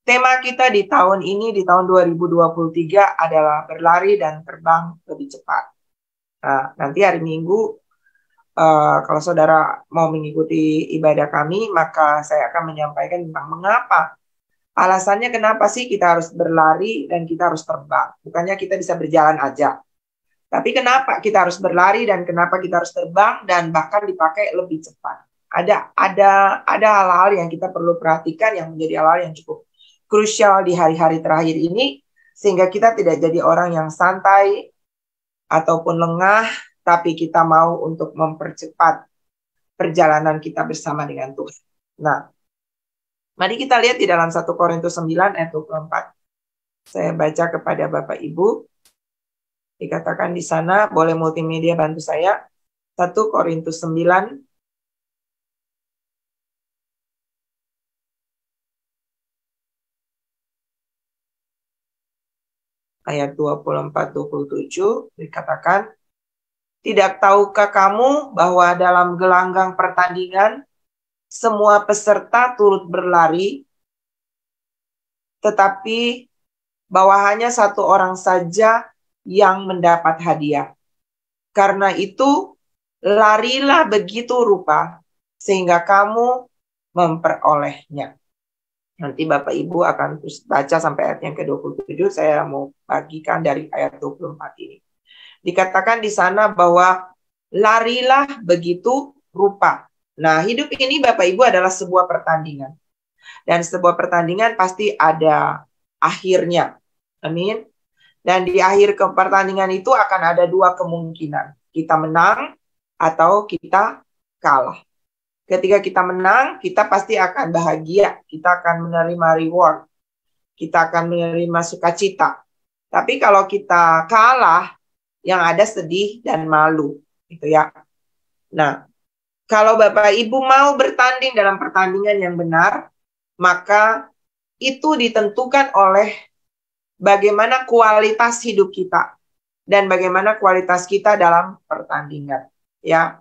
Tema kita di tahun ini, di tahun 2023 adalah berlari dan terbang lebih cepat. Nah, nanti hari Minggu, kalau saudara mau mengikuti ibadah kami, maka saya akan menyampaikan tentang mengapa. Alasannya kenapa sih kita harus berlari dan kita harus terbang. Bukannya kita bisa berjalan aja. Tapi kenapa kita harus berlari dan kenapa kita harus terbang dan bahkan dipakai lebih cepat. Ada hal-hal yang kita perlu perhatikan yang menjadi hal-hal yang cukup krusial di hari-hari terakhir ini, sehingga kita tidak jadi orang yang santai ataupun lengah, tapi kita mau untuk mempercepat perjalanan kita bersama dengan Tuhan. Nah, mari kita lihat di dalam 1 Korintus 9 ayat 24. Saya baca kepada Bapak Ibu. Dikatakan di sana, boleh multimedia bantu saya. 1 Korintus 9 ayat 24-27 dikatakan, tidak tahukah kamu bahwa dalam gelanggang pertandingan semua peserta turut berlari, tetapi bahwa hanya satu orang saja yang mendapat hadiah. Karena itu, larilah begitu rupa sehingga kamu memperolehnya. Nanti Bapak Ibu akan terus baca sampai ayat yang ke-27. Saya mau bagikan dari ayat 24 ini. Dikatakan di sana bahwa larilah begitu rupa. Nah, hidup ini Bapak Ibu adalah sebuah pertandingan. Dan sebuah pertandingan pasti ada akhirnya. Amin. Dan di akhir pertandingan itu akan ada dua kemungkinan. Kita menang atau kita kalah. Ketika kita menang, kita pasti akan bahagia. Kita akan menerima reward. Kita akan menerima sukacita. Tapi kalau kita kalah, yang ada sedih dan malu. Gitu ya. Nah, kalau Bapak Ibu mau bertanding dalam pertandingan yang benar, maka itu ditentukan oleh bagaimana kualitas hidup kita dan bagaimana kualitas kita dalam pertandingan. Ya,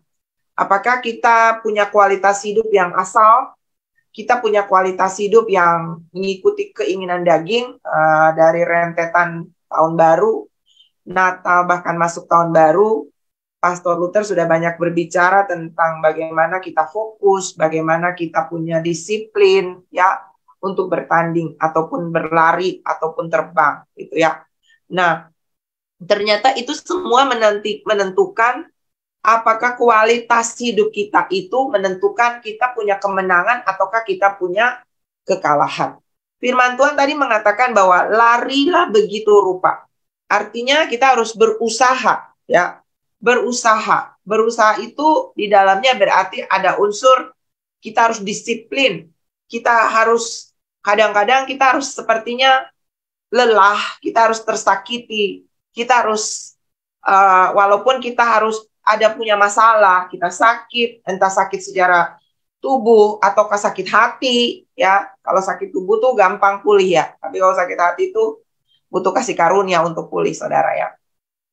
apakah kita punya kualitas hidup yang asal? Kita punya kualitas hidup yang mengikuti keinginan daging dari rentetan tahun baru, Natal, bahkan masuk tahun baru. Pastor Luther sudah banyak berbicara tentang bagaimana kita fokus, bagaimana kita punya disiplin, ya, untuk bertanding ataupun berlari ataupun terbang, gitu ya. Nah, ternyata itu semua menentukan apakah kualitas hidup kita itu menentukan kita punya kemenangan ataukah kita punya kekalahan. Firman Tuhan tadi mengatakan bahwa larilah begitu rupa. Artinya kita harus berusaha, ya. Berusaha. Berusaha itu di dalamnya berarti ada unsur kita harus disiplin. Kita harus kadang-kadang kita harus sepertinya lelah, kita harus tersakiti, kita harus walaupun kita harus ada punya masalah, kita sakit, entah sakit secara tubuh ataukah sakit hati, ya. Kalau sakit tubuh tuh gampang pulih ya, tapi kalau sakit hati itu butuh kasih karunia untuk pulih, saudara ya.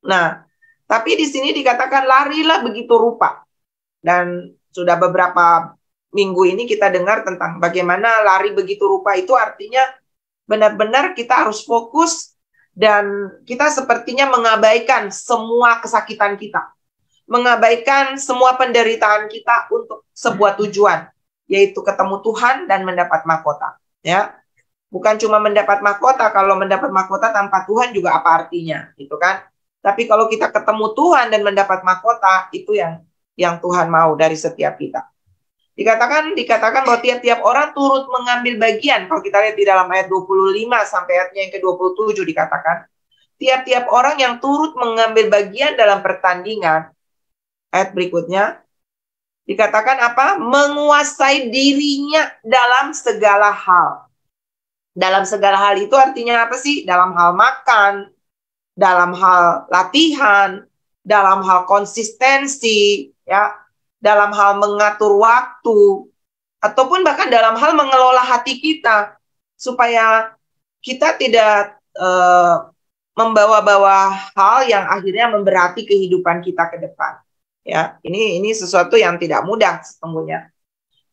Nah, tapi di sini dikatakan larilah begitu rupa. Dan sudah beberapa minggu ini kita dengar tentang bagaimana lari begitu rupa itu artinya benar-benar kita harus fokus dan kita sepertinya mengabaikan semua kesakitan kita. Mengabaikan semua penderitaan kita untuk sebuah tujuan, yaitu ketemu Tuhan dan mendapat mahkota. Ya, bukan cuma mendapat mahkota, kalau mendapat mahkota tanpa Tuhan juga apa artinya, gitu kan? Tapi kalau kita ketemu Tuhan dan mendapat mahkota, itu yang Tuhan mau dari setiap kita. Dikatakan bahwa tiap-tiap orang turut mengambil bagian. Kalau kita lihat di dalam ayat 25 sampai ayatnya yang ke-27 dikatakan, tiap-tiap orang yang turut mengambil bagian dalam pertandingan. Ayat berikutnya dikatakan apa? Menguasai dirinya dalam segala hal. Dalam segala hal itu artinya apa sih? Dalam hal makan, dalam hal latihan, dalam hal konsistensi, ya, dalam hal mengatur waktu, ataupun bahkan dalam hal mengelola hati kita supaya kita tidak membawa-bawa hal yang akhirnya memberati kehidupan kita ke depan. Ya, ini sesuatu yang tidak mudah sesungguhnya.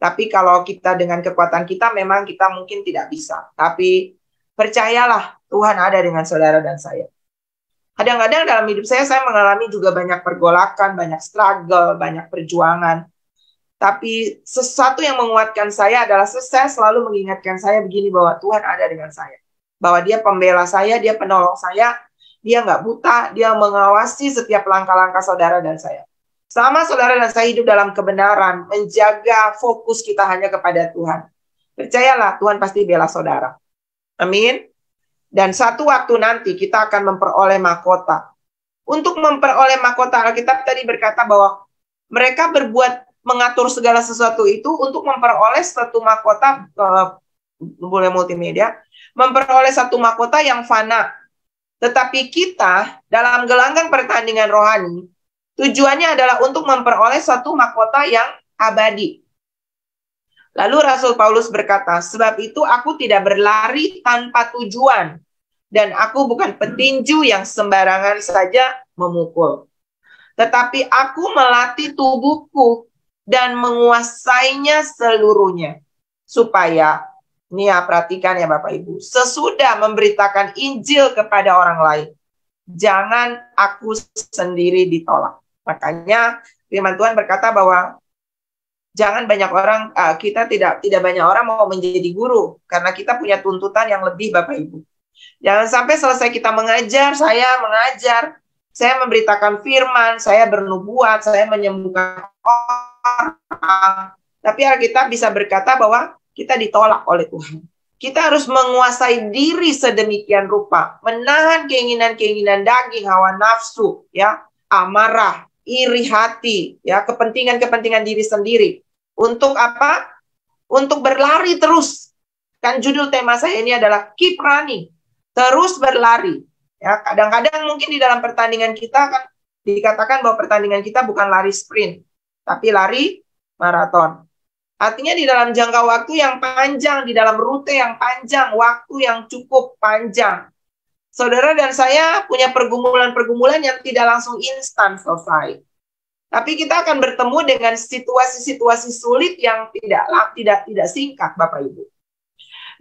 Tapi kalau kita dengan kekuatan kita, memang kita mungkin tidak bisa. Tapi percayalah, Tuhan ada dengan saudara dan saya. Kadang-kadang dalam hidup saya mengalami juga banyak pergolakan, banyak struggle, banyak perjuangan. Tapi sesuatu yang menguatkan saya adalah saya selalu mengingatkan saya begini, bahwa Tuhan ada dengan saya. Bahwa dia pembela saya, dia penolong saya, dia nggak buta, dia mengawasi setiap langkah-langkah saudara dan saya. Selama saudara dan saya hidup dalam kebenaran, menjaga fokus kita hanya kepada Tuhan. Percayalah, Tuhan pasti bela saudara. Amin. Dan satu waktu nanti kita akan memperoleh mahkota. Untuk memperoleh mahkota, Alkitab tadi berkata bahwa mereka mengatur segala sesuatu itu untuk memperoleh satu mahkota, boleh multimedia, memperoleh satu mahkota yang fana. Tetapi kita dalam gelanggang pertandingan rohani, tujuannya adalah untuk memperoleh satu mahkota yang abadi. Lalu Rasul Paulus berkata, sebab itu aku tidak berlari tanpa tujuan, dan aku bukan petinju yang sembarangan saja memukul. Tetapi aku melatih tubuhku dan menguasainya seluruhnya. Supaya, ini ya perhatikan ya Bapak Ibu, sesudah memberitakan Injil kepada orang lain, jangan aku sendiri ditolak. Makanya firman Tuhan berkata bahwa jangan banyak orang, kita tidak banyak orang mau menjadi guru, karena kita punya tuntutan yang lebih Bapak Ibu. Jangan sampai selesai kita mengajar, saya memberitakan firman, saya bernubuat, saya menyembuhkan orang, tapi kita bisa berkata bahwa kita ditolak oleh Tuhan. Kita harus menguasai diri sedemikian rupa, menahan keinginan-keinginan daging, hawa nafsu, ya, amarah, iri hati, ya, kepentingan-kepentingan diri sendiri. Untuk apa? Untuk berlari terus. Kan judul tema saya ini adalah keep running, terus berlari. Ya, kadang-kadang mungkin di dalam pertandingan kita kan dikatakan bahwa pertandingan kita bukan lari sprint, tapi lari maraton. Artinya di dalam jangka waktu yang panjang, di dalam rute yang panjang, waktu yang cukup panjang. Saudara dan saya punya pergumulan-pergumulan yang tidak langsung instan selesai. Tapi kita akan bertemu dengan situasi-situasi sulit yang tidak singkat, Bapak Ibu.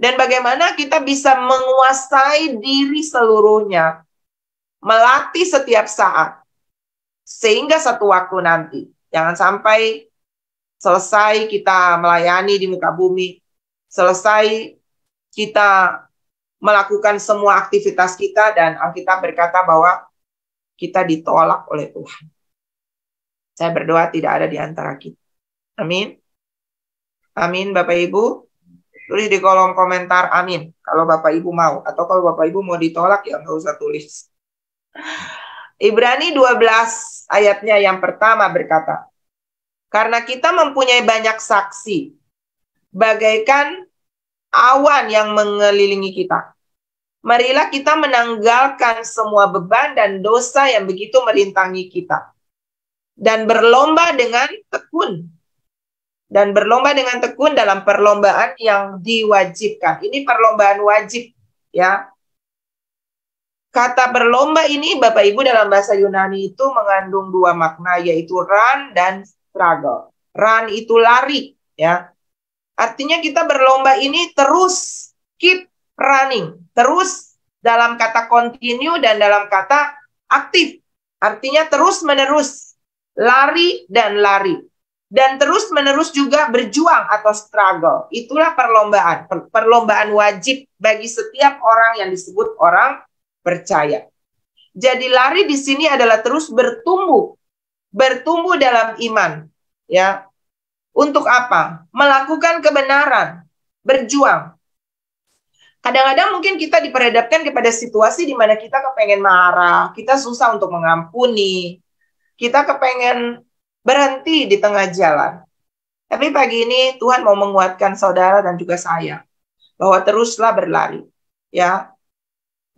Dan bagaimana kita bisa menguasai diri seluruhnya, melatih setiap saat, sehingga satu waktu nanti, jangan sampai selesai kita melayani di muka bumi, selesai kita melakukan semua aktivitas kita, dan Alkitab berkata bahwa kita ditolak oleh Tuhan. Saya berdoa tidak ada di antara kita. Amin. Amin, Bapak Ibu. Tulis di kolom komentar amin, kalau Bapak Ibu mau. Atau kalau Bapak Ibu mau ditolak, ya nggak usah tulis. Ibrani 12 ayatnya yang pertama berkata, karena kita mempunyai banyak saksi, bagaikan awan yang mengelilingi kita. Marilah kita menanggalkan semua beban dan dosa yang begitu merintangi kita. Dan berlomba dengan tekun. Dalam perlombaan yang diwajibkan. Ini perlombaan wajib, ya. Kata berlomba ini, Bapak Ibu, dalam bahasa Yunani itu mengandung dua makna, yaitu run dan struggle. Run itu lari, ya. Artinya kita berlomba ini terus keep running. Terus dalam kata continue dan dalam kata aktif. Artinya terus-menerus. Lari dan lari. Dan terus-menerus juga berjuang atau struggle. Itulah perlombaan. Perlombaan wajib bagi setiap orang yang disebut orang percaya. Jadi lari di sini adalah terus bertumbuh. Bertumbuh dalam iman. Ya. Untuk apa? Melakukan kebenaran. Berjuang. Kadang-kadang mungkin kita diperhadapkan kepada situasi di mana kita kepengen marah. Kita susah untuk mengampuni. Kita kepengen berhenti di tengah jalan. Tapi pagi ini Tuhan mau menguatkan saudara dan juga saya bahwa teruslah berlari, ya.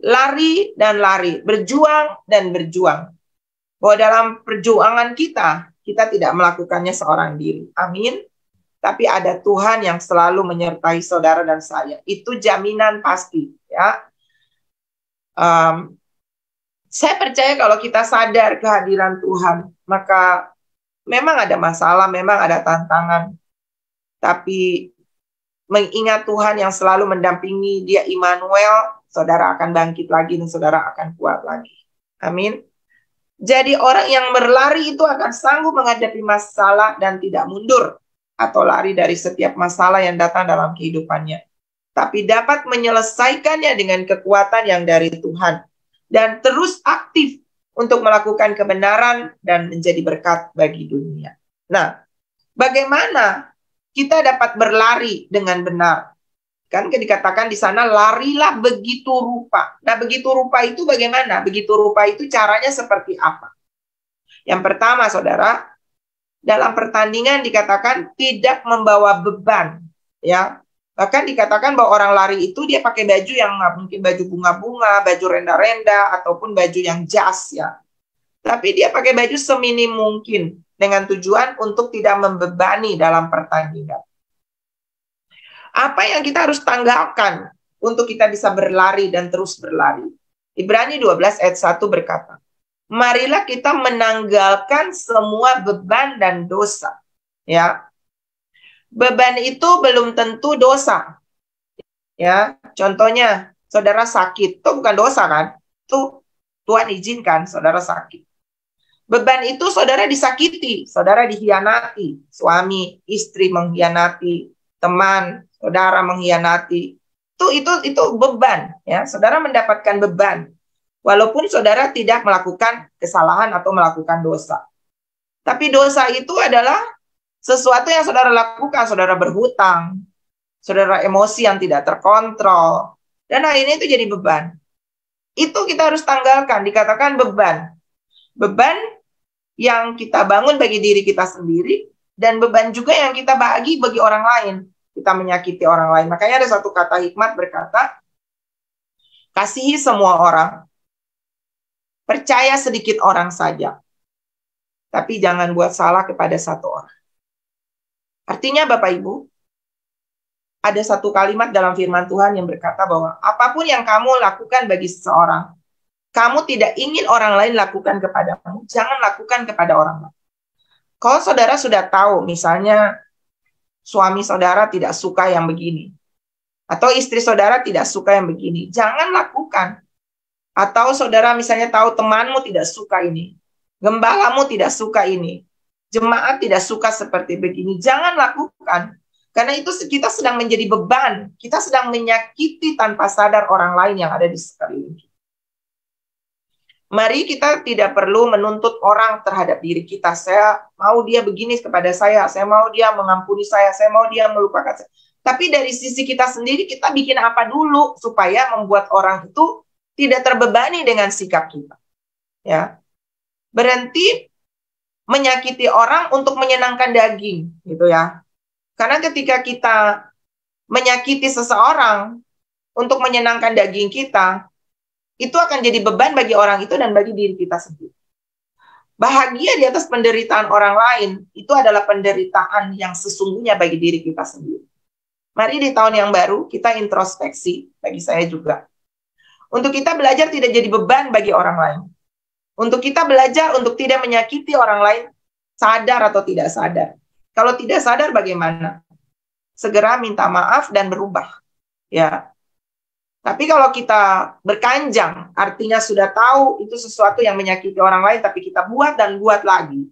Lari dan lari, berjuang dan berjuang. Bahwa dalam perjuangan kita tidak melakukannya seorang diri. Amin. Tapi ada Tuhan yang selalu menyertai saudara dan saya. Itu jaminan pasti, ya. Saya percaya kalau kita sadar kehadiran Tuhan, maka memang ada masalah, memang ada tantangan. tapi mengingat Tuhan yang selalu mendampingi dia, Immanuel, saudara akan bangkit lagi dan saudara akan kuat lagi. Amin. Jadi orang yang berlari itu akan sanggup menghadapi masalah dan tidak mundur atau lari dari setiap masalah yang datang dalam kehidupannya, tapi dapat menyelesaikannya dengan kekuatan yang dari Tuhan dan terus aktif untuk melakukan kebenaran dan menjadi berkat bagi dunia. Nah, bagaimana kita dapat berlari dengan benar? Kan dikatakan di sana, larilah begitu rupa. Nah, begitu rupa itu bagaimana? Begitu rupa itu caranya seperti apa? Yang pertama, saudara, dalam pertandingan dikatakan tidak membawa beban. Ya, bahkan dikatakan bahwa orang lari itu dia pakai baju yang mungkin baju bunga-bunga, baju renda-renda, ataupun baju yang jas ya. Tapi dia pakai baju seminim mungkin dengan tujuan untuk tidak membebani dalam pertandingan. Apa yang kita harus tanggalkan untuk kita bisa berlari dan terus berlari? Ibrani 12 ayat 1 berkata, marilah kita menanggalkan semua beban dan dosa. Ya, beban itu belum tentu dosa. Ya, contohnya saudara sakit, itu bukan dosa kan? Itu Tuhan izinkan saudara sakit. Beban itu saudara disakiti, saudara dikhianati, suami, istri mengkhianati, teman, saudara mengkhianati. Itu beban, ya. Saudara mendapatkan beban. Walaupun saudara tidak melakukan kesalahan atau melakukan dosa. Tapi dosa itu adalah sesuatu yang saudara lakukan, saudara berhutang, saudara emosi yang tidak terkontrol, dan akhirnya itu jadi beban. Itu kita harus tanggalkan, dikatakan beban. Beban yang kita bangun bagi diri kita sendiri, dan beban juga yang kita bagi bagi orang lain. Kita menyakiti orang lain. Makanya ada satu kata hikmat berkata, kasihi semua orang, percaya sedikit orang saja, tapi jangan buat salah kepada satu orang. Artinya Bapak Ibu, ada satu kalimat dalam firman Tuhan yang berkata bahwa apapun yang kamu lakukan bagi seseorang, kamu tidak ingin orang lain lakukan kepadamu, jangan lakukan kepada orang lain. Kalau saudara sudah tahu, misalnya suami saudara tidak suka yang begini, atau istri saudara tidak suka yang begini, jangan lakukan. Atau saudara misalnya tahu temanmu tidak suka ini, gembalamu tidak suka ini, jemaat tidak suka seperti begini, jangan lakukan. Karena itu kita sedang menjadi beban, kita sedang menyakiti tanpa sadar orang lain yang ada di sekeliling kita. Mari kita tidak perlu menuntut orang terhadap diri kita. Saya mau dia begini kepada saya mau dia mengampuni saya mau dia melupakan saya. Tapi dari sisi kita sendiri, kita bikin apa dulu supaya membuat orang itu tidak terbebani dengan sikap kita. Ya, berhenti menyakiti orang untuk menyenangkan daging, gitu ya. Karena ketika kita menyakiti seseorang untuk menyenangkan daging kita, itu akan jadi beban bagi orang itu dan bagi diri kita sendiri. Bahagia di atas penderitaan orang lain, itu adalah penderitaan yang sesungguhnya bagi diri kita sendiri. Mari di tahun yang baru, kita introspeksi, bagi saya juga. Untuk kita belajar tidak jadi beban bagi orang lain. Untuk kita belajar untuk tidak menyakiti orang lain, sadar atau tidak sadar. Kalau tidak sadar bagaimana? Segera minta maaf dan berubah. Ya. Tapi kalau kita berkanjang, artinya sudah tahu itu sesuatu yang menyakiti orang lain, tapi kita buat dan buat lagi.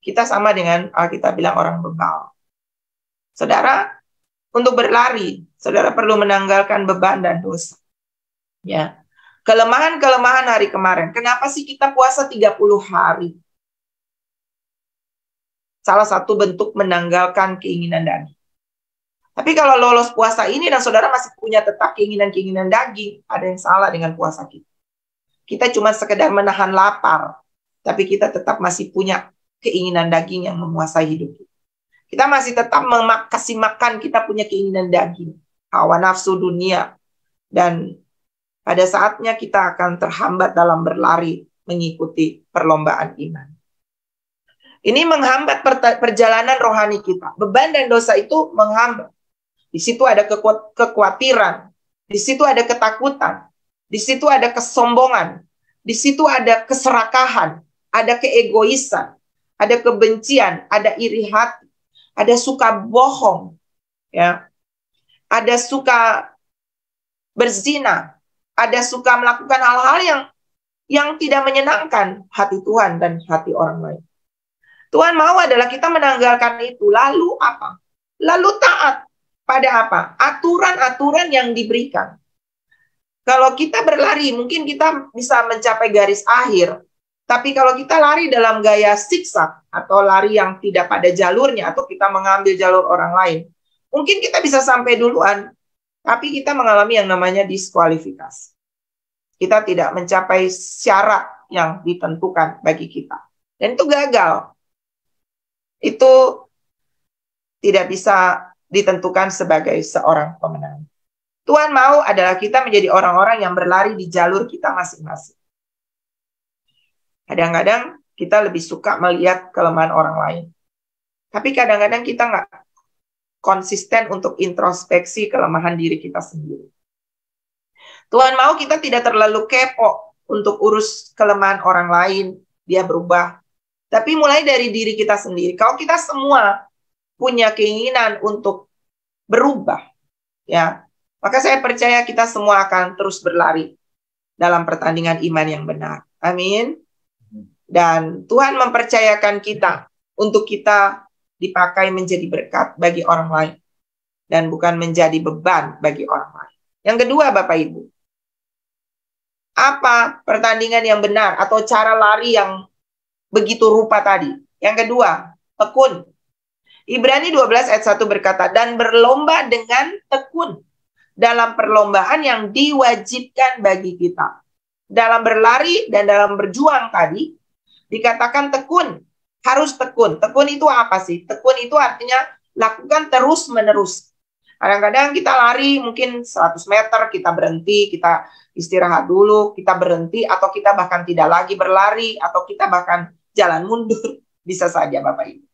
Kita sama dengan kita bilang orang bebal. Saudara, untuk berlari, saudara perlu menanggalkan beban dan dosa. Ya. Kelemahan-kelemahan hari kemarin. Kenapa sih kita puasa 30 hari? Salah satu bentuk menanggalkan keinginan daging. Tapi kalau lolos puasa ini dan saudara masih punya tetap keinginan-keinginan daging, ada yang salah dengan puasa kita. Kita cuma sekedar menahan lapar, tapi kita tetap masih punya keinginan daging yang menguasai hidup kita. Kita masih tetap kasih makan, kita punya keinginan daging, hawa nafsu dunia. Dan pada saatnya kita akan terhambat dalam berlari mengikuti perlombaan iman. Ini menghambat perjalanan rohani kita. Beban dan dosa itu menghambat. Di situ ada kekhawatiran, di situ ada ketakutan, di situ ada kesombongan, di situ ada keserakahan, ada keegoisan, ada kebencian, ada iri hati. ada suka bohong, ya, ada suka berzina, ada suka melakukan hal-hal yang tidak menyenangkan hati Tuhan dan hati orang lain. Tuhan mau adalah kita menanggalkan itu. Lalu apa? Lalu taat pada apa? Aturan-aturan yang diberikan. Kalau kita berlari, mungkin kita bisa mencapai garis akhir. Tapi kalau kita lari dalam gaya siksa atau lari yang tidak pada jalurnya, atau kita mengambil jalur orang lain, mungkin kita bisa sampai duluan, tapi kita mengalami yang namanya diskualifikasi. Kita tidak mencapai syarat yang ditentukan bagi kita. Dan itu gagal. Itu tidak bisa ditentukan sebagai seorang pemenang. Tuhan mau adalah kita menjadi orang-orang yang berlari di jalur kita masing-masing. Kadang-kadang kita lebih suka melihat kelemahan orang lain. Tapi kadang-kadang kita nggak konsisten untuk introspeksi kelemahan diri kita sendiri. Tuhan mau kita tidak terlalu kepo untuk urus kelemahan orang lain, dia berubah. Tapi mulai dari diri kita sendiri. Kalau kita semua punya keinginan untuk berubah, ya, maka saya percaya kita semua akan terus berlari dalam pertandingan iman yang benar. Amin. Dan Tuhan mempercayakan kita untuk kita dipakai menjadi berkat bagi orang lain dan bukan menjadi beban bagi orang lain. Yang kedua, Bapak Ibu, apa pertandingan yang benar atau cara lari yang begitu rupa tadi? Yang kedua, tekun. Ibrani 12 ayat 1 berkata, dan berlomba dengan tekun dalam perlombaan yang diwajibkan bagi kita. Dalam berlari dan dalam berjuang tadi, dikatakan tekun, harus tekun. Tekun itu apa sih? Tekun itu artinya lakukan terus-menerus. Kadang-kadang kita lari mungkin 100 meter, kita berhenti, kita istirahat dulu, kita berhenti, atau kita bahkan tidak lagi berlari, atau kita bahkan jalan mundur. Bisa saja Bapak Ibu.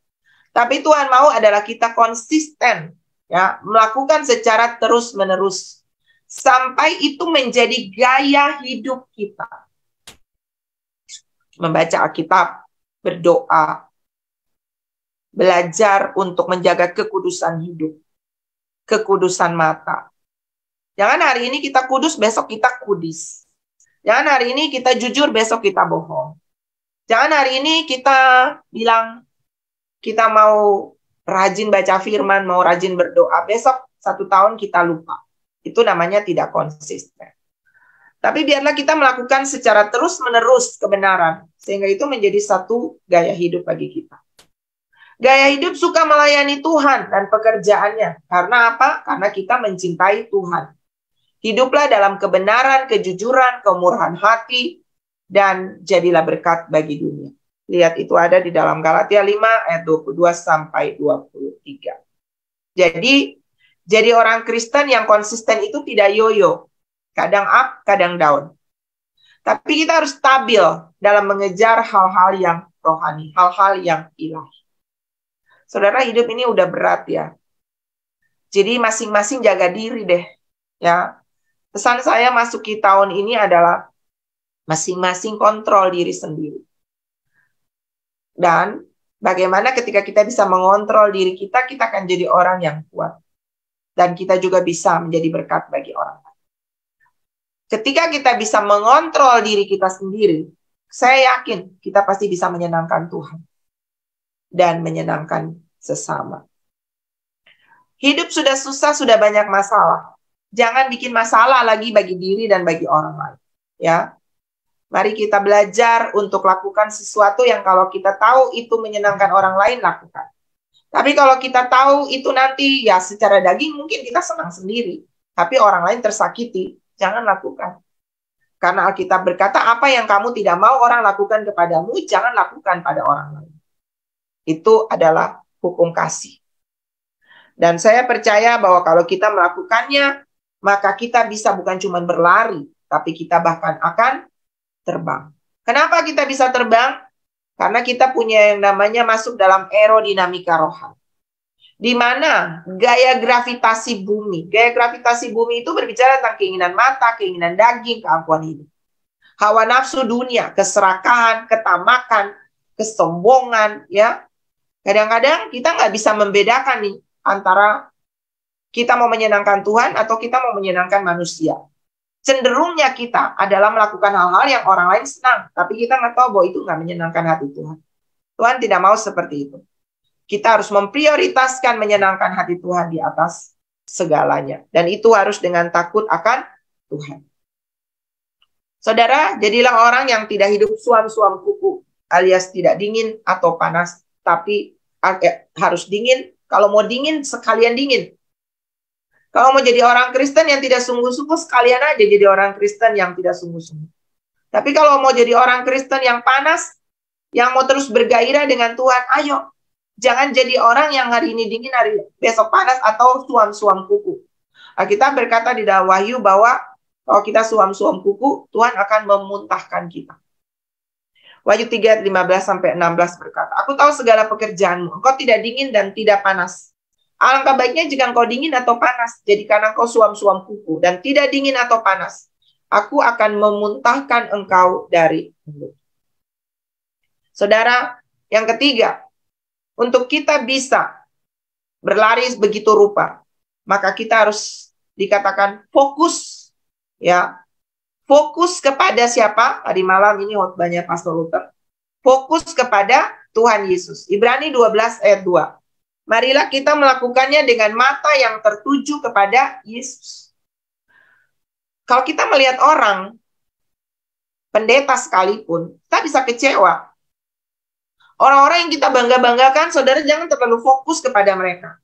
Tapi Tuhan mau adalah kita konsisten, ya, melakukan secara terus-menerus. Sampai itu menjadi gaya hidup kita. Membaca Alkitab, berdoa, belajar untuk menjaga kekudusan hidup, kekudusan mata. Jangan hari ini kita kudus, besok kita kudis. Jangan hari ini kita jujur, besok kita bohong. Jangan hari ini kita bilang kita mau rajin baca firman, mau rajin berdoa, besok 1 tahun kita lupa. Itu namanya tidak konsisten. Tapi biarlah kita melakukan secara terus-menerus kebenaran, sehingga itu menjadi satu gaya hidup bagi kita. Gaya hidup suka melayani Tuhan dan pekerjaannya. Karena apa? Karena kita mencintai Tuhan. Hiduplah dalam kebenaran, kejujuran, kemurahan hati, dan jadilah berkat bagi dunia. Lihat, itu ada di dalam Galatia 5 ayat 22 sampai 23. Jadi orang Kristen yang konsisten itu tidak yoyo. Kadang up, kadang down. Tapi kita harus stabil dalam mengejar hal-hal yang rohani, hal-hal yang ilahi. Saudara, hidup ini udah berat ya. Jadi masing-masing jaga diri deh. Ya. Pesan saya masuki tahun ini adalah masing-masing kontrol diri sendiri. Dan bagaimana ketika kita bisa mengontrol diri kita, kita akan jadi orang yang kuat. Dan kita juga bisa menjadi berkat bagi orang lain. Ketika kita bisa mengontrol diri kita sendiri, saya yakin kita pasti bisa menyenangkan Tuhan. Dan menyenangkan sesama. Hidup sudah susah, sudah banyak masalah. Jangan bikin masalah lagi bagi diri dan bagi orang lain. Ya. Mari kita belajar untuk lakukan sesuatu yang kalau kita tahu itu menyenangkan orang lain, lakukan. Tapi kalau kita tahu itu nanti ya secara daging mungkin kita senang sendiri. Tapi orang lain tersakiti, jangan lakukan. Karena Alkitab berkata, apa yang kamu tidak mau orang lakukan kepadamu, jangan lakukan pada orang lain. Itu adalah hukum kasih. Dan saya percaya bahwa kalau kita melakukannya, maka kita bisa bukan cuma berlari, tapi kita bahkan akan terbang. Kenapa kita bisa terbang? Karena kita punya yang namanya masuk dalam aerodinamika rohani. Di mana gaya gravitasi bumi. Gaya gravitasi bumi itu berbicara tentang keinginan mata, keinginan daging, keangkuhan hidup. Hawa nafsu dunia, keserakahan, ketamakan, kesombongan, ya. Kadang-kadang kita nggak bisa membedakan nih antara kita mau menyenangkan Tuhan atau kita mau menyenangkan manusia. Cenderungnya kita adalah melakukan hal-hal yang orang lain senang, tapi kita nggak tahu bahwa itu nggak menyenangkan hati Tuhan. Tuhan tidak mau seperti itu. Kita harus memprioritaskan menyenangkan hati Tuhan di atas segalanya. Dan itu harus dengan takut akan Tuhan. Saudara, jadilah orang yang tidak hidup suam-suam kuku, alias tidak dingin atau panas, tapi harus dingin. Kalau mau dingin, sekalian dingin. Kalau mau jadi orang Kristen yang tidak sungguh-sungguh, sekalian aja jadi orang Kristen yang tidak sungguh-sungguh. Tapi kalau mau jadi orang Kristen yang panas, yang mau terus bergairah dengan Tuhan, ayo. Jangan jadi orang yang hari ini dingin, hari besok panas, atau suam-suam kuku. Kita berkata di dalam Wahyu bahwa kalau kita suam-suam kuku, Tuhan akan memuntahkan kita. Wahyu 3, 15-16 berkata, aku tahu segala pekerjaanmu, engkau tidak dingin dan tidak panas. Alangkah baiknya jika engkau dingin atau panas, jadikan engkau suam-suam kuku, dan tidak dingin atau panas. Aku akan memuntahkan engkau dari mulut. Saudara, yang ketiga, untuk kita bisa berlari begitu rupa, maka kita harus dikatakan fokus, ya. Fokus kepada siapa? Tadi malam ini khotbahnya Pastor Luther. Fokus kepada Tuhan Yesus. Ibrani 12 ayat 2. Marilah kita melakukannya dengan mata yang tertuju kepada Yesus. Kalau kita melihat orang, pendeta sekalipun, kita bisa kecewa. Orang-orang yang kita bangga-banggakan, saudara jangan terlalu fokus kepada mereka.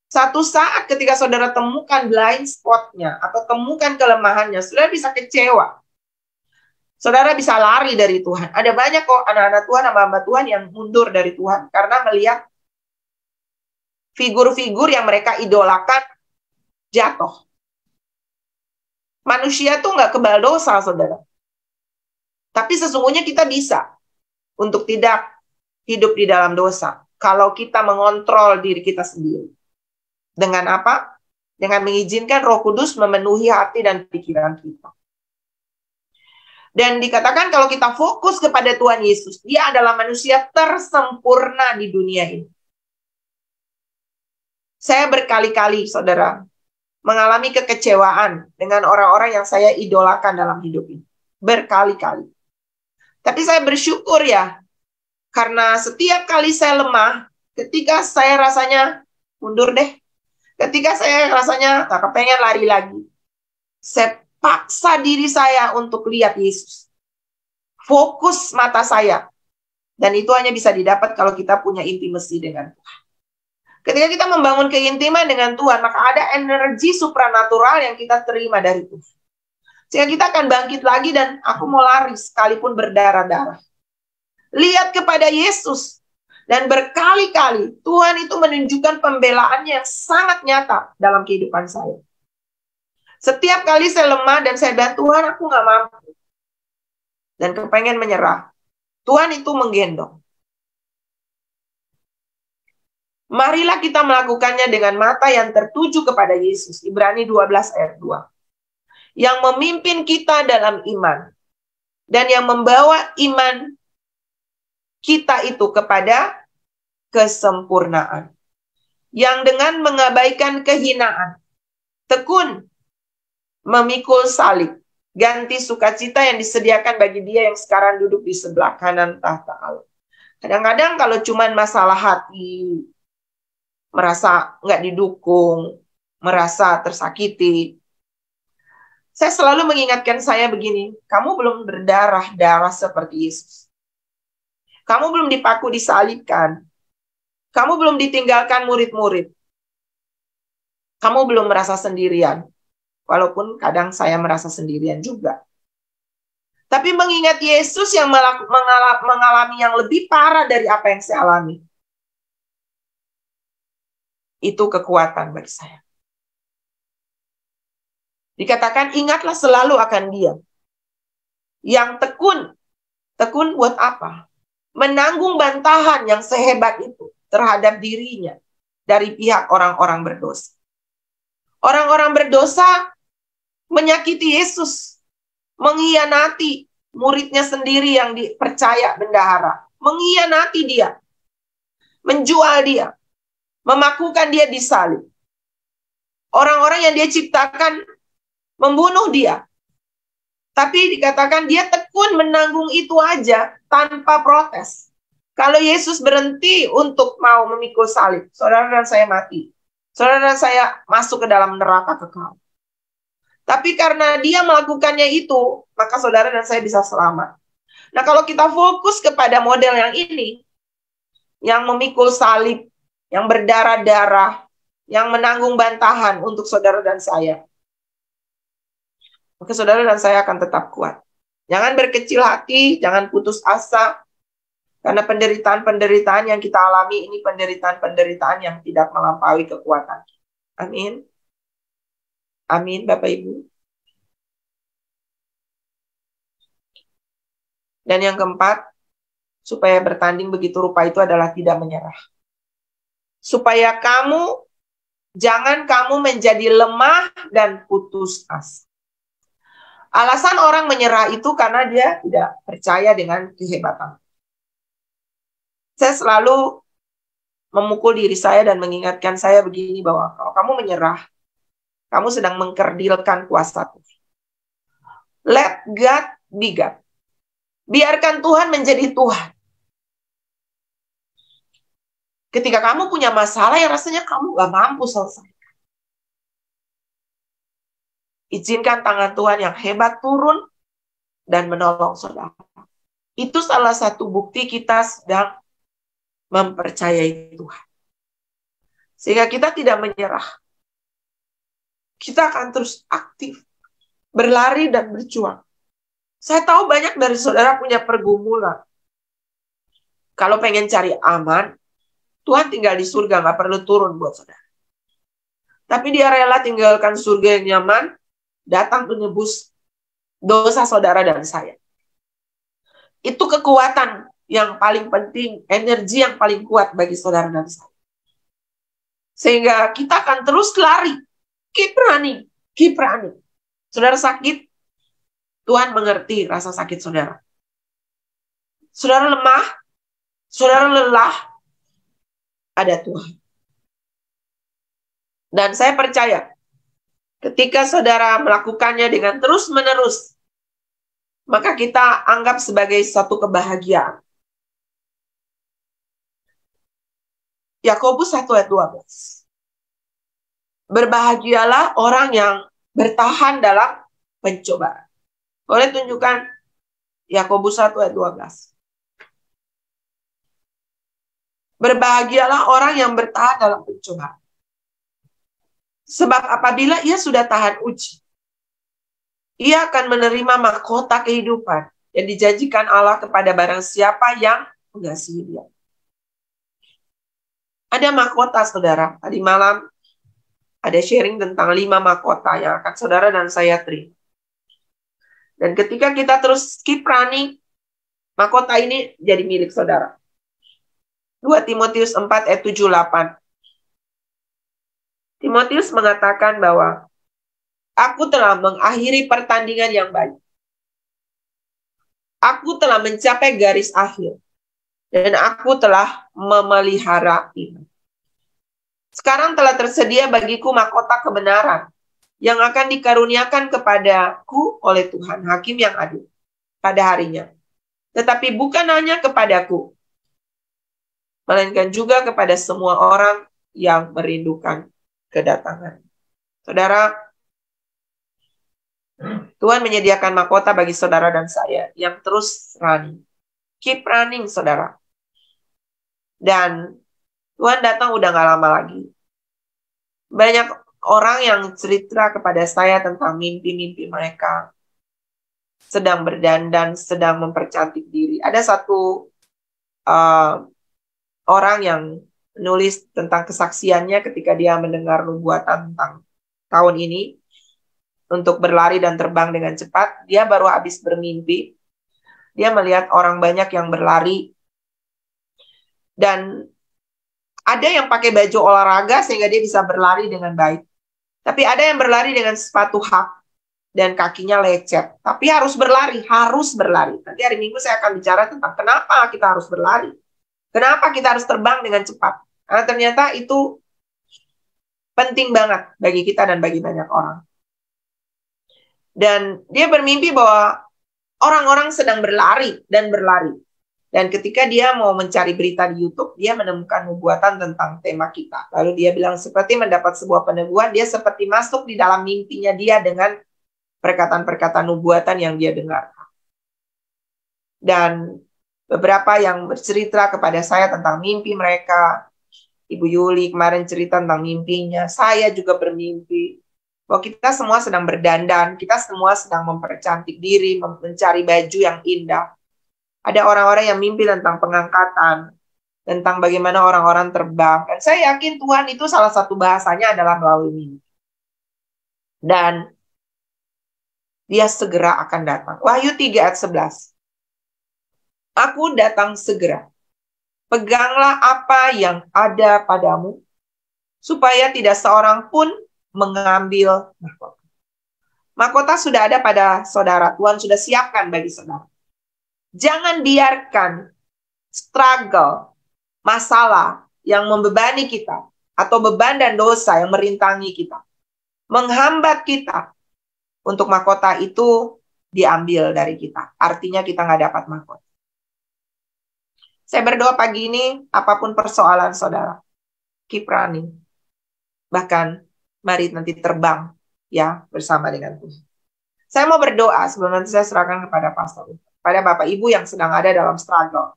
Satu saat ketika saudara temukan blind spot-nya, atau temukan kelemahannya, saudara bisa kecewa. Saudara bisa lari dari Tuhan. Ada banyak kok anak-anak Tuhan, hamba-hamba Tuhan yang mundur dari Tuhan, karena melihat figur-figur yang mereka idolakan jatuh. Manusia tuh nggak kebal dosa, saudara. Tapi sesungguhnya kita bisa untuk tidak hidup di dalam dosa. Kalau kita mengontrol diri kita sendiri. Dengan apa? Dengan mengizinkan Roh Kudus memenuhi hati dan pikiran kita. Dan dikatakan kalau kita fokus kepada Tuhan Yesus, dia adalah manusia tersempurna di dunia ini. Saya berkali-kali, saudara, mengalami kekecewaan dengan orang-orang yang saya idolakan dalam hidup ini. Berkali-kali. Tapi saya bersyukur ya, karena setiap kali saya lemah, ketika saya rasanya mundur deh, ketika saya rasanya gak kepengen lari lagi, saya paksa diri saya untuk lihat Yesus. Fokus mata saya. Dan itu hanya bisa didapat kalau kita punya intimasi dengan Tuhan. Ketika kita membangun keintiman dengan Tuhan, maka ada energi supranatural yang kita terima dari Tuhan. Sehingga kita akan bangkit lagi dan aku mau lari sekalipun berdarah-darah. Lihat kepada Yesus. Dan berkali-kali Tuhan itu menunjukkan pembelaannya yang sangat nyata dalam kehidupan saya. Setiap kali saya lemah dan saya bilang, Tuhan aku gak mampu. Dan kepengen menyerah. Tuhan itu menggendong. Marilah kita melakukannya dengan mata yang tertuju kepada Yesus. Ibrani 12 ayat 2. Yang memimpin kita dalam iman. Dan yang membawa iman kita itu kepada kesempurnaan. Yang dengan mengabaikan kehinaan, tekun, memikul salib, ganti sukacita yang disediakan bagi dia yang sekarang duduk di sebelah kanan tahta Allah. Kadang-kadang kalau cuman masalah hati, merasa nggak didukung, merasa tersakiti, saya selalu mengingatkan saya begini, kamu belum berdarah-darah seperti Yesus. Kamu belum dipaku disalibkan. Kamu belum ditinggalkan murid-murid. Kamu belum merasa sendirian. Walaupun kadang saya merasa sendirian juga. Tapi mengingat Yesus yang mengalami yang lebih parah dari apa yang saya alami. Itu kekuatan bagi saya. Dikatakan ingatlah selalu akan dia. Yang tekun. Tekun buat apa? Menanggung bantahan yang sehebat itu terhadap dirinya dari pihak orang-orang berdosa. Orang-orang berdosa menyakiti Yesus, mengkhianati muridnya sendiri yang dipercaya bendahara, mengkhianati dia. menjual dia, memakukan dia di salib. Orang-orang yang dia ciptakan membunuh dia. Tapi dikatakan dia tekun menanggung itu aja tanpa protes. Kalau Yesus berhenti untuk mau memikul salib, saudara dan saya mati. Saudara dan saya masuk ke dalam neraka kekal. Tapi karena dia melakukannya itu, maka saudara dan saya bisa selamat. Nah, kalau kita fokus kepada model yang ini, yang memikul salib, yang berdarah-darah, yang menanggung bantahan untuk saudara dan saya, maka saudara dan saya akan tetap kuat. Jangan berkecil hati, jangan putus asa. Karena penderitaan-penderitaan yang kita alami ini penderitaan-penderitaan yang tidak melampaui kekuatan. Amin. Amin, Bapak Ibu. Dan yang keempat, supaya bertanding begitu rupa itu adalah tidak menyerah. Supaya jangan kamu menjadi lemah dan putus asa. Alasan orang menyerah itu karena dia tidak percaya dengan kehebatan. Saya selalu memukul diri saya dan mengingatkan saya begini, bahwa kalau kamu menyerah, kamu sedang mengkerdilkan kuasa Tuhan. Let God be God. Biarkan Tuhan menjadi Tuhan. Ketika kamu punya masalah yang rasanya kamu gak mampu selesai, izinkan tangan Tuhan yang hebat turun dan menolong saudara. Itu salah satu bukti kita sedang mempercayai Tuhan. Sehingga kita tidak menyerah. Kita akan terus aktif, berlari dan berjuang. Saya tahu banyak dari saudara punya pergumulan. Kalau pengen cari aman, Tuhan tinggal di surga, gak perlu turun buat saudara. Tapi dia rela tinggalkan surga yang nyaman, datang menebus dosa saudara dan saya. Itu kekuatan yang paling penting, energi yang paling kuat bagi saudara dan saya. Sehingga kita akan terus lari. Keep running, keep running. Saudara sakit, Tuhan mengerti rasa sakit saudara. Saudara lemah, saudara lelah, ada Tuhan. Dan saya percaya, ketika saudara melakukannya dengan terus-menerus, maka kita anggap sebagai satu kebahagiaan. Yakobus 1 ayat 12. Berbahagialah orang yang bertahan dalam pencobaan. Boleh tunjukkan Yakobus 1 ayat 12. Berbahagialah orang yang bertahan dalam pencobaan. Sebab apabila ia sudah tahan uji, ia akan menerima mahkota kehidupan yang dijanjikan Allah kepada barang siapa yang mengasihi dia. Ada mahkota, saudara. Tadi malam ada sharing tentang 5 mahkota yang akan saudara dan saya terima. Dan ketika kita terus keep running, mahkota ini jadi milik saudara. 2 Timotius 4 ayat 7-8. Timotius mengatakan bahwa aku telah mengakhiri pertandingan yang baik. Aku telah mencapai garis akhir. Dan aku telah memelihara iman. Sekarang telah tersedia bagiku mahkota kebenaran yang akan dikaruniakan kepadaku oleh Tuhan, Hakim yang adil, pada harinya. Tetapi bukan hanya kepadaku, melainkan juga kepada semua orang yang merindukan kedatangan. Saudara, Tuhan menyediakan mahkota bagi saudara dan saya yang terus running. Keep running, saudara. Dan Tuhan datang udah gak lama lagi. Banyak orang yang cerita kepada saya tentang mimpi-mimpi mereka. Sedang berdandan, sedang mempercantik diri. Ada satu orang yang menulis tentang kesaksiannya ketika dia mendengar nubuatan tentang tahun ini untuk berlari dan terbang dengan cepat. Dia baru habis bermimpi. Dia melihat orang banyak yang berlari. Dan ada yang pakai baju olahraga sehingga dia bisa berlari dengan baik. Tapi ada yang berlari dengan sepatu hak dan kakinya lecet. Tapi harus berlari, harus berlari. Nanti hari Minggu saya akan bicara tentang kenapa kita harus berlari. Kenapa kita harus terbang dengan cepat? Karena ternyata itu penting banget bagi kita dan bagi banyak orang. Dan dia bermimpi bahwa orang-orang sedang berlari dan berlari. Dan ketika dia mau mencari berita di YouTube, dia menemukan nubuatan tentang tema kita. Lalu dia bilang seperti mendapat sebuah peneguhan, dia seperti masuk di dalam mimpinya dia dengan perkataan-perkataan nubuatan yang dia dengar. Dan beberapa yang bercerita kepada saya tentang mimpi mereka. Ibu Yuli kemarin cerita tentang mimpinya. Saya juga bermimpi bahwa kita semua sedang berdandan, kita semua sedang mempercantik diri, mencari baju yang indah. Ada orang-orang yang mimpi tentang pengangkatan, tentang bagaimana orang-orang terbang. Dan saya yakin Tuhan itu salah satu bahasanya adalah melalui mimpi. Dan dia segera akan datang. Wahyu 3 ayat 11. Aku datang segera. Peganglah apa yang ada padamu, supaya tidak seorang pun mengambil mahkota. Mahkota sudah ada pada saudara. Tuhan sudah siapkan bagi saudara. Jangan biarkan struggle, masalah yang membebani kita, atau beban dan dosa yang merintangi kita, menghambat kita untuk mahkota itu diambil dari kita. Artinya kita nggak dapat mahkota. Saya berdoa pagi ini, apapun persoalan saudara, keep running. Bahkan, mari nanti terbang ya bersama dengan Tuhan. Saya mau berdoa sebelum nanti saya serahkan kepada pastor, pada Bapak Ibu yang sedang ada dalam struggle.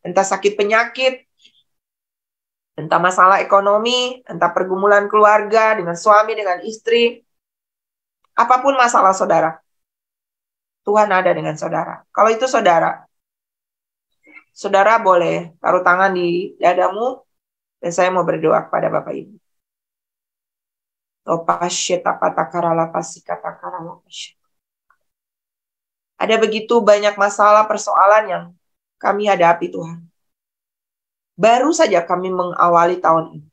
Entah sakit penyakit, entah masalah ekonomi, entah pergumulan keluarga dengan suami, dengan istri. Apapun masalah saudara, Tuhan ada dengan saudara. Kalau itu saudara boleh taruh tangan di dadamu, dan saya mau berdoa kepada Bapak Ibu. Ada begitu banyak masalah, persoalan yang kami hadapi Tuhan. Baru saja kami mengawali tahun ini.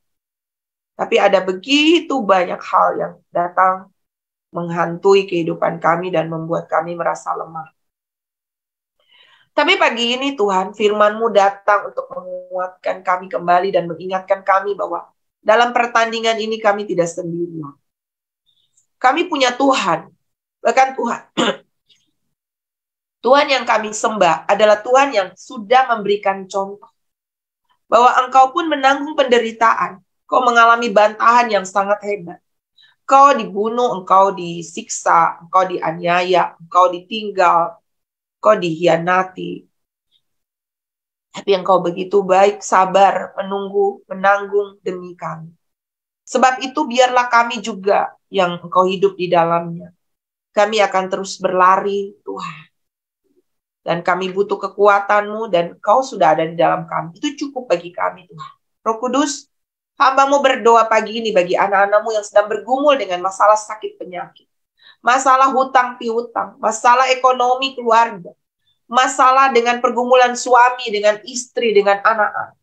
Tapi ada begitu banyak hal yang datang menghantui kehidupan kami dan membuat kami merasa lemah. Tapi pagi ini Tuhan, firman-Mu datang untuk menguatkan kami kembali dan mengingatkan kami bahwa dalam pertandingan ini kami tidak sendirian. Kami punya Tuhan. Bahkan Tuhan yang kami sembah adalah Tuhan yang sudah memberikan contoh. Bahwa Engkau pun menanggung penderitaan. Kau mengalami bantahan yang sangat hebat. Kau dibunuh, engkau disiksa, engkau dianiaya, engkau ditinggal, engkau dihianati. Tapi engkau begitu baik, sabar, menunggu, menanggung demi kami. Sebab itu biarlah kami juga yang engkau hidup di dalamnya. Kami akan terus berlari, Tuhan. Dan kami butuh kekuatan-Mu dan Engkau sudah ada di dalam kami. Itu cukup bagi kami, Tuhan. Roh Kudus, hamba-Mu berdoa pagi ini bagi anak-anak-Mu yang sedang bergumul dengan masalah sakit penyakit. Masalah hutang piutang, masalah ekonomi keluarga. Masalah dengan pergumulan suami, dengan istri, dengan anak-anak.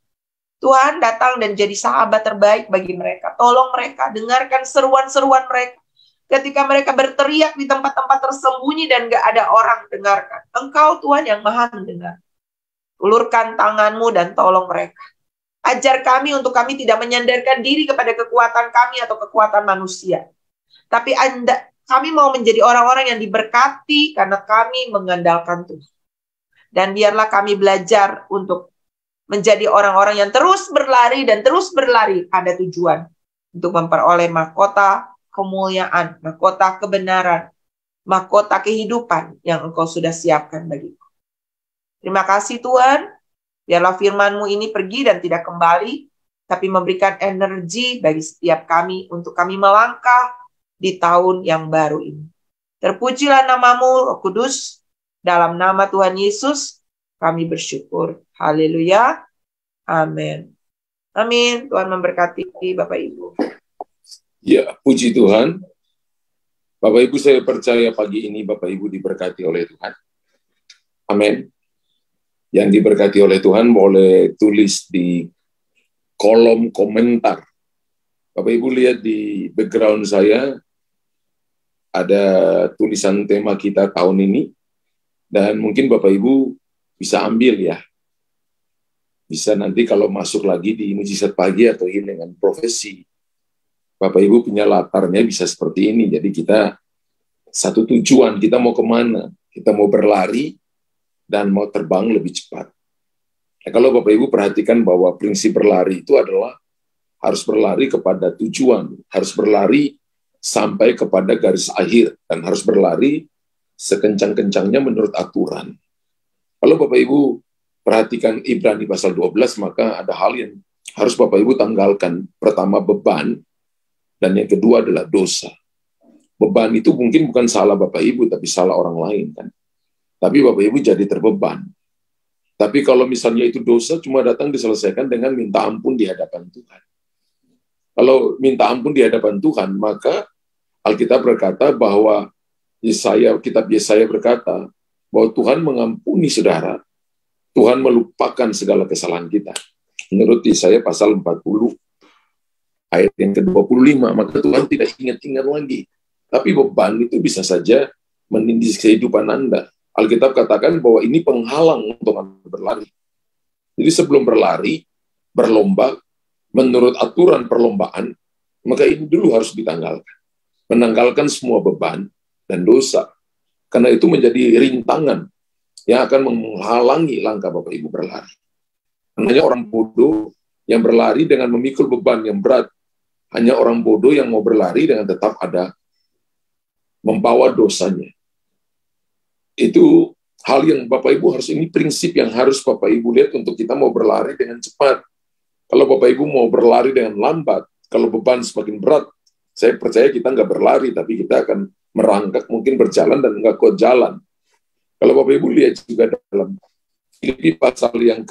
Tuhan datang dan jadi sahabat terbaik bagi mereka. Tolong mereka, dengarkan seruan-seruan mereka. Ketika mereka berteriak di tempat-tempat tersembunyi dan gak ada orang dengarkan. Engkau Tuhan yang maha mendengar. Ulurkan tangan-Mu dan tolong mereka. Ajar kami untuk kami tidak menyandarkan diri kepada kekuatan kami atau kekuatan manusia. Tapi kami mau menjadi orang-orang yang diberkati karena kami mengandalkan Tuhan. Dan biarlah kami belajar untuk menjadi orang-orang yang terus berlari dan terus berlari pada tujuan. Untuk memperoleh mahkota kemuliaan, mahkota kebenaran, mahkota kehidupan yang Engkau sudah siapkan bagiku. Terima kasih Tuhan, biarlah firman-Mu ini pergi dan tidak kembali, tapi memberikan energi bagi setiap kami untuk kami melangkah di tahun yang baru ini. Terpujilah nama-Mu, Roh Kudus, dalam nama Tuhan Yesus, kami bersyukur. Haleluya. Amin. Amin. Tuhan memberkati Bapak Ibu. Ya, puji Tuhan. Bapak Ibu, saya percaya pagi ini Bapak Ibu diberkati oleh Tuhan. Amin. Yang diberkati oleh Tuhan boleh tulis di kolom komentar. Bapak Ibu lihat di background saya, ada tulisan tema kita tahun ini. Dan mungkin Bapak Ibu bisa ambil ya. Bisa nanti kalau masuk lagi di mujizat pagi atau ini dengan profesi, Bapak Ibu punya latarnya bisa seperti ini. Jadi kita satu tujuan, kita mau kemana? Kita mau berlari dan mau terbang lebih cepat. Nah, kalau Bapak Ibu perhatikan bahwa prinsip berlari itu adalah harus berlari kepada tujuan, harus berlari sampai kepada garis akhir, dan harus berlari sekencang-kencangnya menurut aturan. Kalau Bapak Ibu perhatikan Ibrani pasal 12, maka ada hal yang harus Bapak Ibu tanggalkan. Pertama, beban, dan yang kedua adalah dosa. Beban itu mungkin bukan salah Bapak Ibu, tapi salah orang lain, kan. Tapi Bapak Ibu jadi terbeban. Tapi kalau misalnya itu dosa, cuma datang diselesaikan dengan minta ampun di hadapan Tuhan. Kalau minta ampun di hadapan Tuhan, maka Alkitab berkata bahwa kitab Yesaya berkata bahwa Tuhan mengampuni saudara, Tuhan melupakan segala kesalahan kita. Menurut Yesaya pasal 40, ayat yang ke-25, maka Tuhan tidak ingat-ingat lagi. Tapi beban itu bisa saja menindih kehidupan Anda. Alkitab katakan bahwa ini penghalang untuk Anda berlari. Jadi sebelum berlari, berlomba, menurut aturan perlombaan, maka ini dulu harus ditanggalkan. Menanggalkan semua beban dan dosa. Karena itu menjadi rintangan yang akan menghalangi langkah Bapak Ibu berlari. Hanya orang bodoh yang berlari dengan memikul beban yang berat. Hanya orang bodoh yang mau berlari dengan tetap ada membawa dosanya. Itu hal yang Bapak Ibu harus, ini prinsip yang harus Bapak Ibu lihat untuk kita mau berlari dengan cepat. Kalau Bapak Ibu mau berlari dengan lambat, kalau beban semakin berat, saya percaya kita nggak berlari, tapi kita akan merangkak, mungkin berjalan dan nggak kuat jalan. Kalau Bapak Ibu lihat juga dalam Filipi pasal yang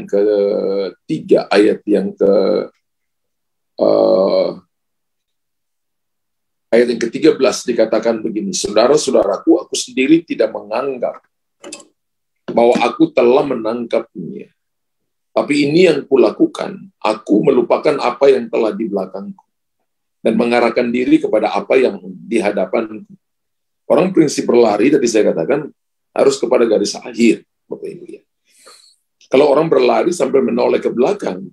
ke-3 ayat yang ayat yang ke-13 dikatakan begini, saudara-saudaraku, aku sendiri tidak menganggap bahwa aku telah menangkapnya. Tapi ini yang kulakukan, aku melupakan apa yang telah di belakangku dan mengarahkan diri kepada apa yang di hadapanku. Orang prinsip berlari, tadi saya katakan, harus kepada garis akhir, Bapak Ibu ya. Kalau orang berlari sampai menoleh ke belakang,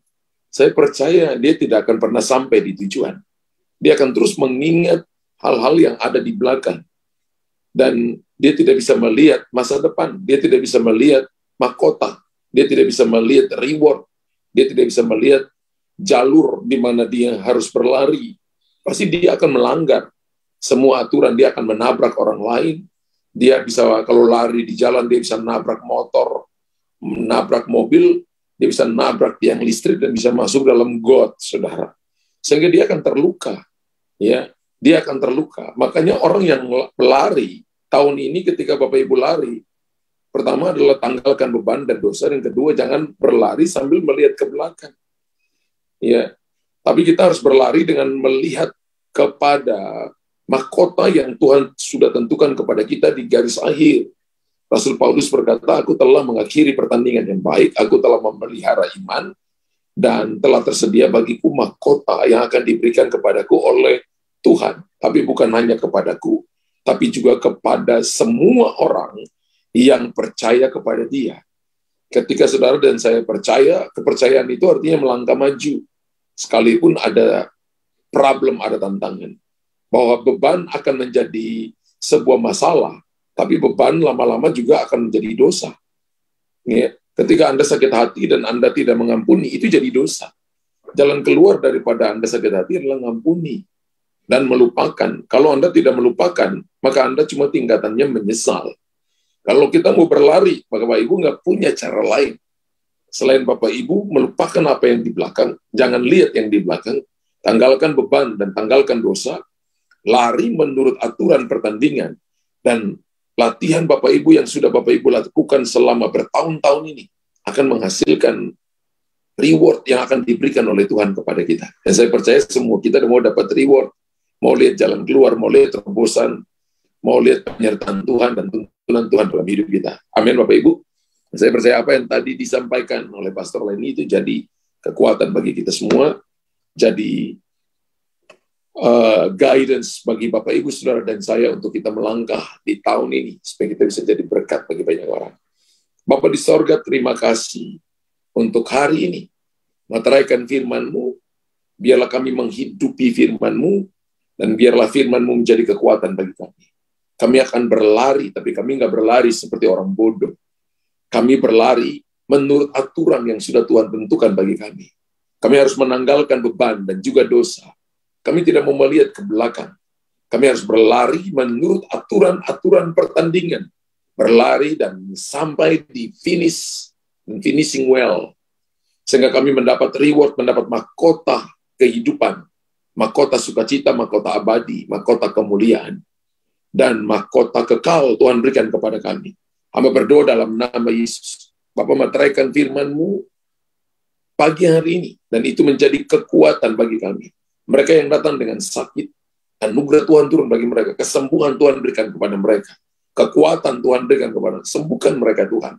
saya percaya dia tidak akan pernah sampai di tujuan. Dia akan terus mengingat hal-hal yang ada di belakang. Dan dia tidak bisa melihat masa depan, dia tidak bisa melihat mahkota, dia tidak bisa melihat reward, dia tidak bisa melihat jalur di mana dia harus berlari. Pasti dia akan melanggar semua aturan, dia akan menabrak orang lain, dia bisa, kalau lari di jalan, dia bisa nabrak motor, menabrak mobil, dia bisa nabrak tiang listrik, dan bisa masuk dalam got, saudara. Sehingga dia akan terluka, ya, dia akan terluka. Makanya orang yang berlari, tahun ini ketika Bapak Ibu lari, pertama adalah tanggalkan beban dan dosa, yang kedua jangan berlari sambil melihat ke belakang. Ya, tapi kita harus berlari dengan melihat kepada mahkota yang Tuhan sudah tentukan kepada kita di garis akhir. Rasul Paulus berkata, aku telah mengakhiri pertandingan yang baik, aku telah memelihara iman, dan telah tersedia bagiku mahkota yang akan diberikan kepadaku oleh Tuhan. Tapi bukan hanya kepadaku, tapi juga kepada semua orang yang percaya kepada Dia. Ketika saudara dan saya percaya, kepercayaan itu artinya melangkah maju. Sekalipun ada problem, ada tantangan. Bahwa beban akan menjadi sebuah masalah, tapi beban lama-lama juga akan menjadi dosa. Ya, ketika Anda sakit hati dan Anda tidak mengampuni, itu jadi dosa. Jalan keluar daripada Anda sakit hati adalah mengampuni dan melupakan. Kalau Anda tidak melupakan, maka Anda cuma tingkatannya menyesal. Kalau kita mau berlari, maka Bapak Ibu nggak punya cara lain. Selain Bapak Ibu melupakan apa yang di belakang, jangan lihat yang di belakang, tanggalkan beban dan tanggalkan dosa, lari menurut aturan pertandingan, dan latihan Bapak Ibu yang sudah Bapak Ibu lakukan selama bertahun-tahun ini akan menghasilkan reward yang akan diberikan oleh Tuhan kepada kita. Dan saya percaya semua kita mau dapat reward, mau lihat jalan keluar, mau lihat terobosan, mau lihat penyertaan Tuhan dan tuntunan Tuhan dalam hidup kita. Amin Bapak Ibu. Saya percaya apa yang tadi disampaikan oleh Pastor Leni itu jadi kekuatan bagi kita semua, jadi guidance bagi Bapak Ibu, Saudara dan saya untuk kita melangkah di tahun ini supaya kita bisa jadi berkat bagi banyak orang. Bapa di sorga, terima kasih untuk hari ini. Meteraikan firman-Mu, biarlah kami menghidupi firman-Mu, dan biarlah firman-Mu menjadi kekuatan bagi kami. Kami akan berlari, tapi kami nggak berlari seperti orang bodoh. Kami berlari menurut aturan yang sudah Tuhan tentukan bagi kami. Kami harus menanggalkan beban dan juga dosa. Kami tidak mau melihat ke belakang. Kami harus berlari menurut aturan-aturan pertandingan. Berlari dan sampai di finish, dan finishing well. Sehingga kami mendapat reward, mendapat mahkota kehidupan, mahkota sukacita, mahkota abadi, mahkota kemuliaan, dan mahkota kekal Tuhan berikan kepada kami. Hamba berdoa dalam nama Yesus. Bapa, meteraikan firman-Mu pagi hari ini, dan itu menjadi kekuatan bagi kami. Mereka yang datang dengan sakit, anugerah Tuhan turun bagi mereka, kesembuhan Tuhan berikan kepada mereka, kekuatan Tuhan berikan kepada mereka, sembuhkan mereka Tuhan.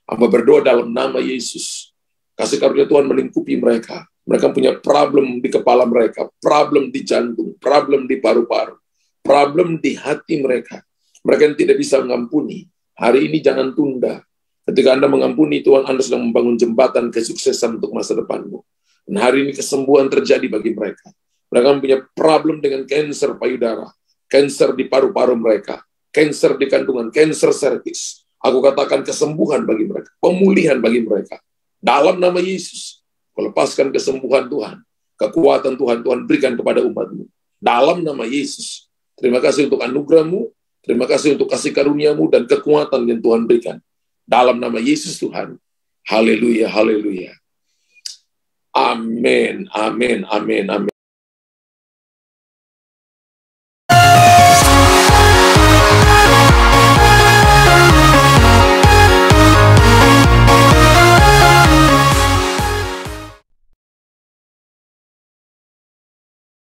Hamba berdoa dalam nama Yesus, kasih karunia Tuhan melingkupi mereka. Mereka punya problem di kepala mereka, problem di jantung, problem di paru-paru, problem di hati mereka. Mereka yang tidak bisa mengampuni, hari ini jangan tunda. Ketika Anda mengampuni Tuhan, Anda sedang membangun jembatan kesuksesan untuk masa depanmu. Dan hari ini kesembuhan terjadi bagi mereka. Mereka punya problem dengan kanker payudara, kanker di paru-paru mereka, kanker di kandungan, kanker serviks. Aku katakan kesembuhan bagi mereka, pemulihan bagi mereka. Dalam nama Yesus, melepaskan kesembuhan Tuhan, kekuatan Tuhan, Tuhan berikan kepada umat-Mu. Dalam nama Yesus, terima kasih untuk anugerah-Mu, terima kasih untuk kasih karunia-Mu dan kekuatan yang Tuhan berikan. Dalam nama Yesus Tuhan. Haleluya, haleluya. Amin, amin, amin, amin.